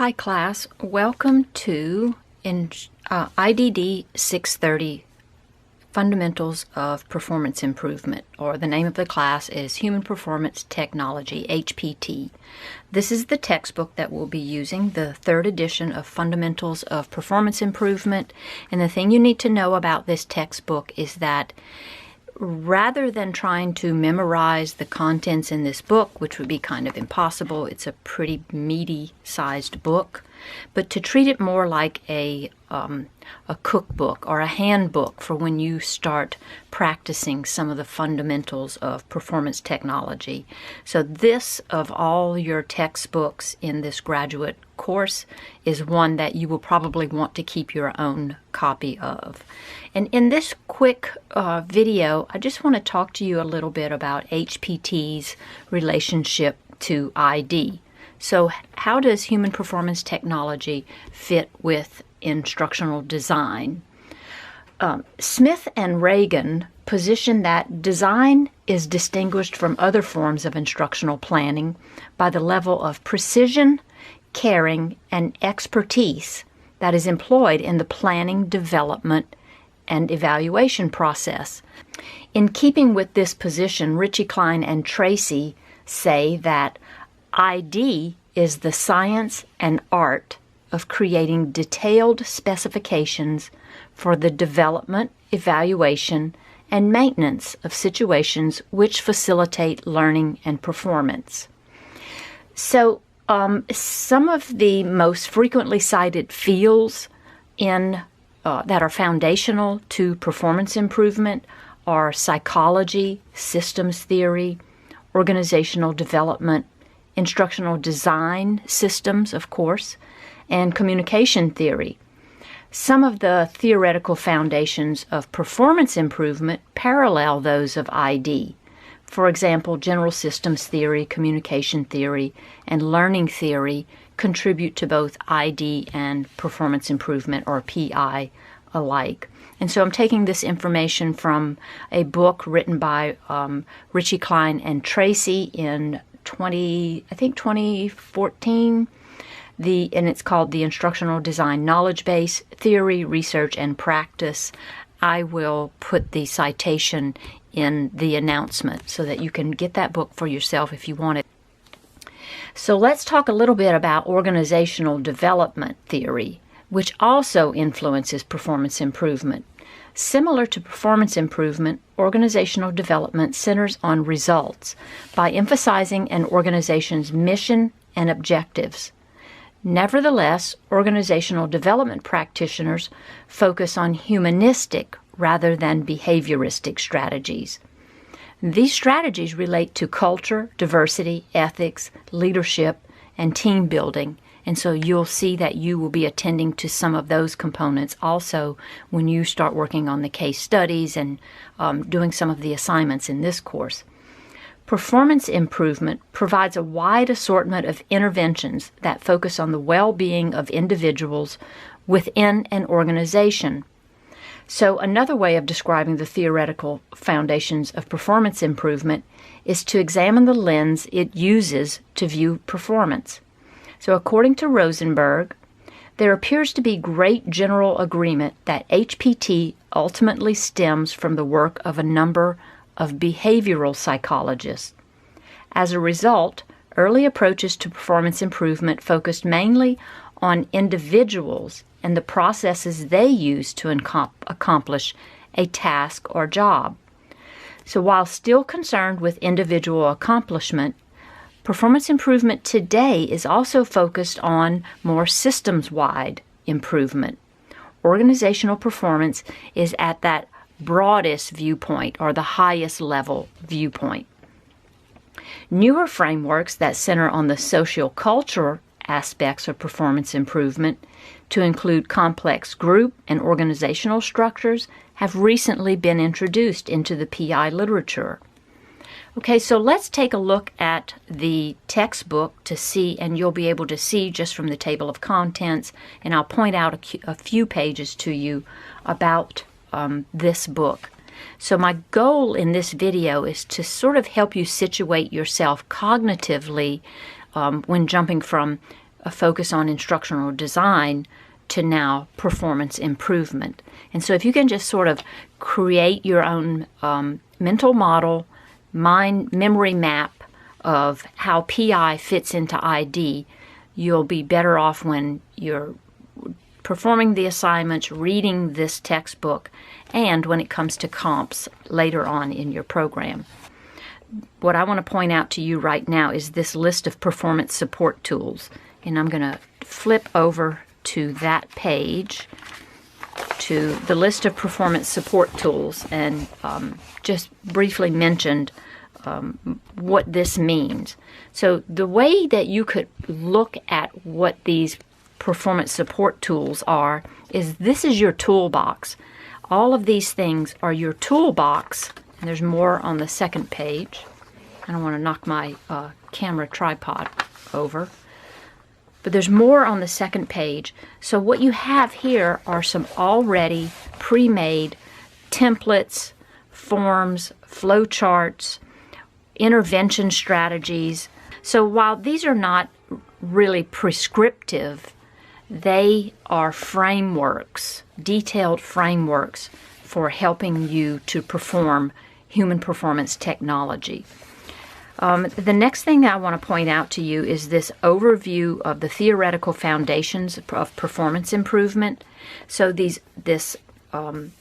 Hi class, welcome to IDD630 Fundamentals of Performance Improvement, or the name of the class is Human Performance Technology, HPT. This is the textbook that we'll be using, the third edition of Fundamentals of Performance Improvement, and the thing you need to know about this textbook is that rather than trying to memorize the contents in this book, which would be kind of impossible, it's a pretty meaty sized book, but to treat it more like a cookbook or a handbook for when you start practicing some of the fundamentals of performance technology. So this, of all your textbooks in this graduate course, is one that you will probably want to keep your own copy of. And in this quick video, I just want to talk to you a little bit about HPT's relationship to ID. So how does human performance technology fit with instructional design? Smith and Reagan position that design is distinguished from other forms of instructional planning by the level of precision, caring, and expertise that is employed in the planning, development, and evaluation process. In keeping with this position, Ritchie, Klein, and Tracy say that ID is the science and art of creating detailed specifications for the development, evaluation, and maintenance of situations which facilitate learning and performance. So, some of the most frequently cited fields that are foundational to performance improvement are psychology, systems theory, organizational development, instructional design systems, of course, and communication theory. Some of the theoretical foundations of performance improvement parallel those of ID. For example, general systems theory, communication theory, and learning theory contribute to both ID and performance improvement, or PI, alike. And so I'm taking this information from a book written by Ritchie, Klein, and Tracy in 2014, and it's called The Instructional Design Knowledge Base, Theory, Research, and Practice. I will put the citation in the announcement so that you can get that book for yourself if you want it. So let's talk a little bit about organizational development theory, which also influences performance improvement. Similar to performance improvement, organizational development centers on results by emphasizing an organization's mission and objectives. Nevertheless, organizational development practitioners focus on humanistic rather than behavioristic strategies. These strategies relate to culture, diversity, ethics, leadership, and team building, and so you'll see that you will be attending to some of those components also when you start working on the case studies and doing some of the assignments in this course. Performance improvement provides a wide assortment of interventions that focus on the well-being of individuals within an organization. So another way of describing the theoretical foundations of performance improvement is to examine the lens it uses to view performance. So according to Rosenberg, there appears to be great general agreement that HPT ultimately stems from the work of a number of behavioral psychologists. As a result, early approaches to performance improvement focused mainly on individuals and the processes they use to accomplish a task or job. So while still concerned with individual accomplishment, performance improvement today is also focused on more systems-wide improvement. Organizational performance is at that broadest viewpoint, or the highest level viewpoint. Newer frameworks that center on the social-cultural aspects of performance improvement, to include complex group and organizational structures, have recently been introduced into the PI literature. Okay, so let's take a look at the textbook to see, and you'll be able to see just from the table of contents, and I'll point out a few pages to you about this book. So my goal in this video is to sort of help you situate yourself cognitively when jumping from a focus on instructional design to now performance improvement. And so if you can just sort of create your own mental model, memory map of how PI fits into ID, you'll be better off when you're performing the assignments, reading this textbook, and when it comes to comps later on in your program. What I want to point out to you right now is this list of performance support tools. And I'm going to flip over to that page, to the list of performance support tools, and just briefly mentioned what this means. So the way that you could look at what these performance support tools are is this is your toolbox. All of these things are your toolbox, and there's more on the second page. I don't want to knock my camera tripod over. But there's more on the second page. So what you have here are some already pre-made templates, forms, flowcharts, intervention strategies. So while these are not really prescriptive, they are frameworks, detailed frameworks for helping you to perform human performance technology. The next thing that I want to point out to you is this overview of the theoretical foundations of performance improvement. So these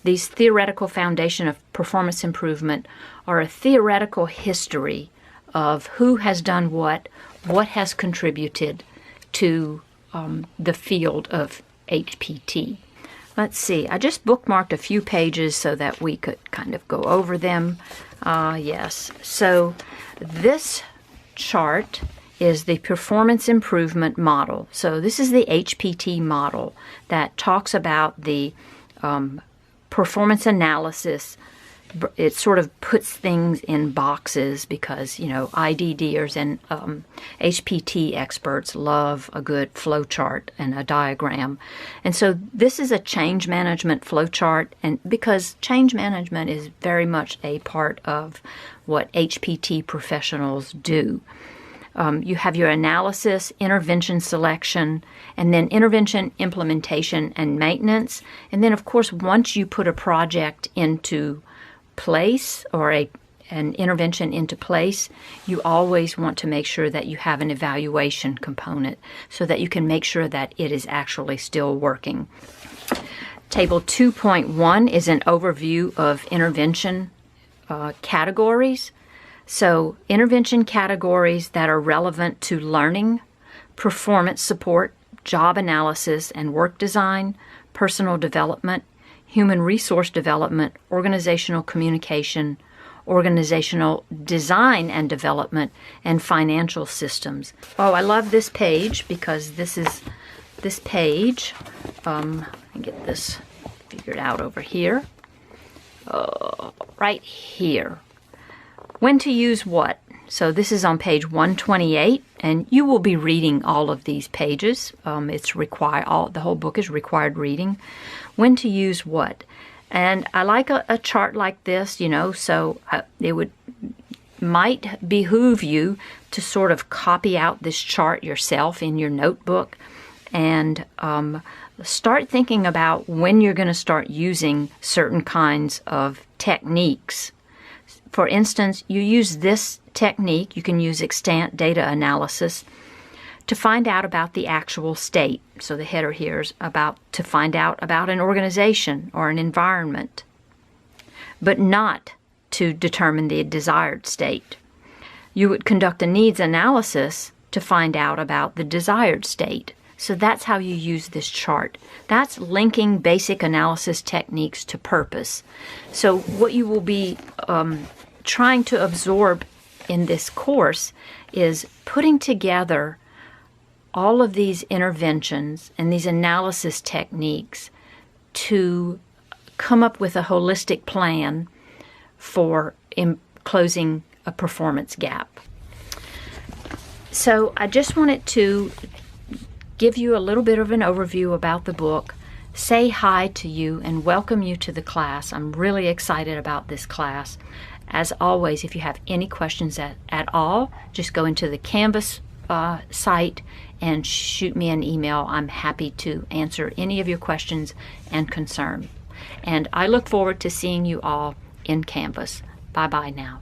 theoretical foundation of performance improvement are a theoretical history of who has done what has contributed to the field of HPT. Let's see, I just bookmarked a few pages so that we could kind of go over them. Yes, so this chart is the performance improvement model. So this is the HPT model that talks about the performance analysis. It sort of puts things in boxes because, you know, IDDers and HPT experts love a good flow chart and a diagram. And so this is a change management flow chart, and because change management is very much a part of what HPT professionals do. You have your analysis, intervention selection, and then intervention implementation and maintenance. And then, of course, once you put a project into place or an intervention into place, you always want to make sure that you have an evaluation component so that you can make sure that it is actually still working. Table 2.1 is an overview of intervention categories. So intervention categories that are relevant to learning, performance support, job analysis and work design, personal development, human resource development, organizational communication, organizational design and development, and financial systems. Oh, I love this page because this page, let me get this figured out over here, right here. When to use what? So this is on page 128, and you will be reading all of these pages. It's required. The whole book is required reading. When to use what? And I like a chart like this, you know, so it might behoove you to sort of copy out this chart yourself in your notebook and start thinking about when you're going to start using certain kinds of techniques. For instance, you use this technique, you can use extant data analysis to find out about the actual state. So the header here is to find out about an organization or an environment, but not to determine the desired state. You would conduct a needs analysis to find out about the desired state. So that's how you use this chart. That's linking basic analysis techniques to purpose. So what you will be trying to absorb in this course is putting together all of these interventions and these analysis techniques to come up with a holistic plan for closing a performance gap. So I just wanted to give you a little bit of an overview about the book, say hi to you, and welcome you to the class. I'm really excited about this class. As always, if you have any questions at all, just go into the Canvas site and shoot me an email. I'm happy to answer any of your questions and concerns. And I look forward to seeing you all in Canvas. Bye-bye now.